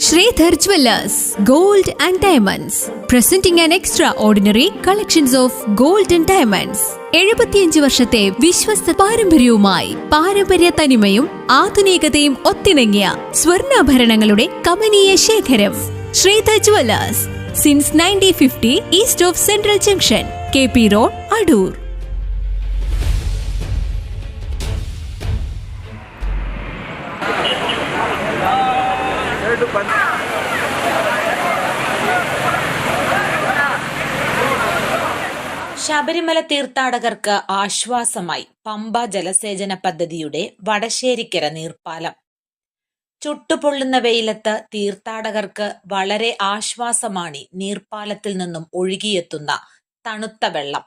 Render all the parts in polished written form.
Shreedhar Jewellers, Gold and Diamonds, presenting an extraordinary collections of gold and diamonds. 75 വർഷത്തെ വിശ്വസ്ത പാരമ്പര്യവുമായി പാരമ്പര്യ തനിമയും ആധുനികതയും ഒത്തിണങ്ങിയ സ്വർണ്ണാഭരണങ്ങളുടെ കമനീയ ശേഖരം. Shreedhar Jewellers, since 1950, east of Central Junction, KP Road, Adur. Sabarimala തീർത്ഥാടകർക്ക് ആശ്വാസമായി പമ്പ ജലസേചന പദ്ധതിയുടെ വടശ്ശേരിക്കര നീർപ്പാലം. ചുട്ടുപൊള്ളുന്ന വെയിലത്ത് തീർത്ഥാടകർക്ക് വളരെ ആശ്വാസമാണ് നീർപ്പാലത്തിൽ നിന്നും ഒഴുകിയെത്തുന്ന തണുത്ത വെള്ളം.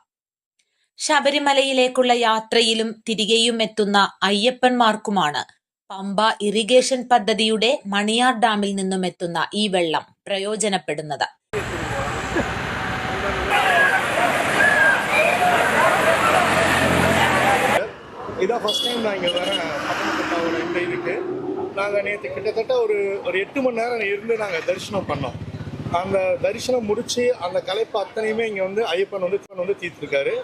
ശബരിമലയിലേക്കുള്ള യാത്രയിലും തിരികെയും എത്തുന്ന അയ്യപ്പന്മാർക്കുമാണ് പമ്പ ഇറിഗേഷൻ പദ്ധതിയുടെ മണിയാർ ഡാമിൽ നിന്നും എത്തുന്ന ഈ വെള്ളം പ്രയോജനപ്പെടുന്നത്. இதான் ஃபர்ஸ்ட் டைம் நான் இங்கே வரேன். பத்தனம்திட்டாவோட இந்த இதுக்கு நாங்கள் நேற்று கிட்டத்தட்ட ஒரு 8 மணி நேரம் இருந்து நாங்கள் தரிசனம் பண்ணோம். அந்த தரிசனம் முடித்து அந்த கலைப்பு அத்தனையுமே இங்கே வந்து ஐயப்பன் வந்து தீர்த்துருக்காரு.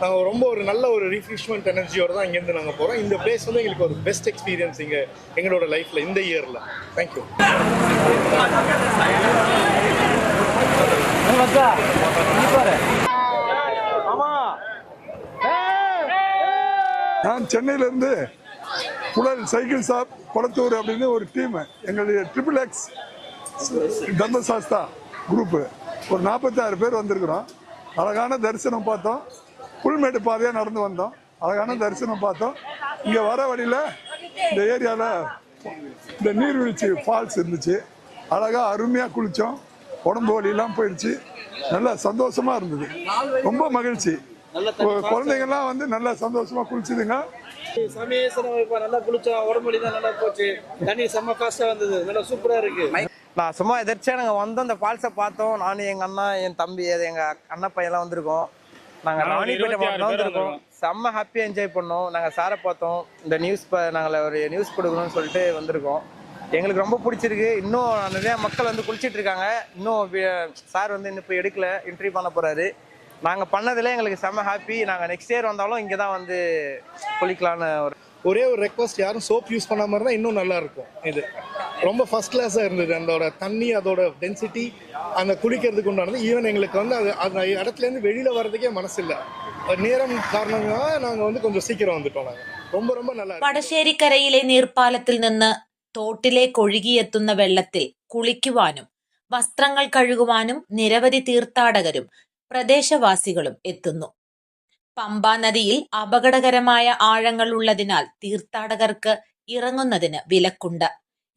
நாங்கள் ரொம்ப ஒரு நல்ல ஒரு ரீஃப்ரெஷ்மெண்ட் எனர்ஜியோடு தான் இங்கேருந்து நாங்கள் போகிறோம். இந்த பிளேஸ் வந்து எங்களுக்கு ஒரு பெஸ்ட் எக்ஸ்பீரியன்ஸ் இங்கே எங்களோட லைஃப்பில் இந்த இயரில். தேங்க்யூ. நான் சென்னையிலேருந்து புழல் சைக்கிள் ஷாப் கொளத்தூர் அப்படின்னு ஒரு டீம், எங்களுடைய XXX தர்மசாஸ்தா குரூப்பு ஒரு 46 பேர் வந்திருக்கிறோம். அழகான தரிசனம் பார்த்தோம். புல்மேடு பாதையாக நடந்து வந்தோம். அழகான தரிசனம் பார்த்தோம். இங்கே வர வழியில் இந்த ஏரியாவில் இந்த நீர்வீழ்ச்சி ஃபால்ஸ் இருந்துச்சு. அழகாக அருமையாக குளித்தோம். உடம்பு வலியெல்லாம் போயிடுச்சு. நல்லா சந்தோஷமாக இருந்தது. ரொம்ப மகிழ்ச்சி. குழந்தைங்கள்லாம் வந்து நல்லா சந்தோஷமா குளிச்சுதுங்க. நல்லா குளிச்சோம். உடம்பு தான் நல்லா போச்சு. தண்ணி செம்ம ஃபாஸ்டா வந்தது. நல்லா சூப்பரா இருக்கு. நான் சும்மா எதிர்ச்சியா நாங்கள் வந்தோம். அந்த ஃபால்ஸை பார்த்தோம். நானும் எங்கள் அண்ணா, என் தம்பி, அது எங்கள் அண்ணா பையெல்லாம் வந்திருக்கோம். நாங்கள் ராணிப்பேட்டை மாவட்டம் வந்திருக்கோம். செம்ம ஹாப்பியாக என்ஜாய் பண்ணோம். நாங்கள் சாரை பார்த்தோம். இந்த நாங்கள் ஒரு நியூஸ் கொடுக்கணும்னு சொல்லிட்டு வந்திருக்கோம். எங்களுக்கு ரொம்ப பிடிச்சிருக்கு. இன்னும் நிறையா மக்கள் வந்து குளிச்சுட்டு இருக்காங்க. இன்னும் சார் வந்து இன்னும் இப்போ எடுக்கல, இன்டர்வியூ பண்ண போகிறாரு. நாங்கள் பண்ணதில் எங்களுக்கு செம்ம ஹாப்பி. நாங்கள் நெக்ஸ்ட் இயர் வந்தாலும் இங்கே தான் வந்து குளிக்கலான்னு ஒரே ஒரு ரெக்வஸ்ட், யாரும் சோப் யூஸ் பண்ணாமல் இருந்தால் இன்னும் நல்லா இருக்கும். இது ரொம்ப ஃபர்ஸ்ட் கிளாஸாக இருந்தது. அதோட தண்ணி, அதோட டென்சிட்டி, அந்த குளிக்கிறதுக்கு உண்டானது. ஈவன் எங்களுக்கு வந்து அந்த இடத்துலேருந்து வெளியில் வர்றதுக்கே மனசு இல்லை. நேரம் காரணமாக நாங்கள் வந்து கொஞ்சம் சீக்கிரம் வந்துட்டோம். நாங்கள் ரொம்ப ரொம்ப நல்லா. വടശ്ശേരിക്കരയിലെ നീർപ്പാലത്തിൽ നിന്ന് തോട്ടിലേക്ക് ഒഴുകിയെത്തുന്ന വെള്ളത്തിൽ കുളിക്കുവാനും വസ്ത്രങ്ങൾ കഴുകുവാനും നിരവധി തീർത്ഥാടകരും പ്രദേശവാസികളും എത്തുന്നു. പമ്പാ നദിയിൽ അപകടകരമായ ആഴങ്ങൾ ഉള്ളതിനാൽ തീർത്ഥാടകർക്ക് ഇറങ്ങുന്നതിന് വിലക്കുണ്ട്.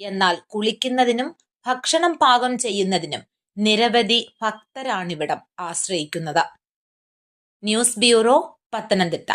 എന്നാൽ കുളിക്കുന്നതിനും ഭക്ഷണം പാകം ചെയ്യുന്നതിനും നിരവധി ഭക്തരാണിവിടം ആശ്രയിക്കുന്നത്. News bureau, Pathanamthitta.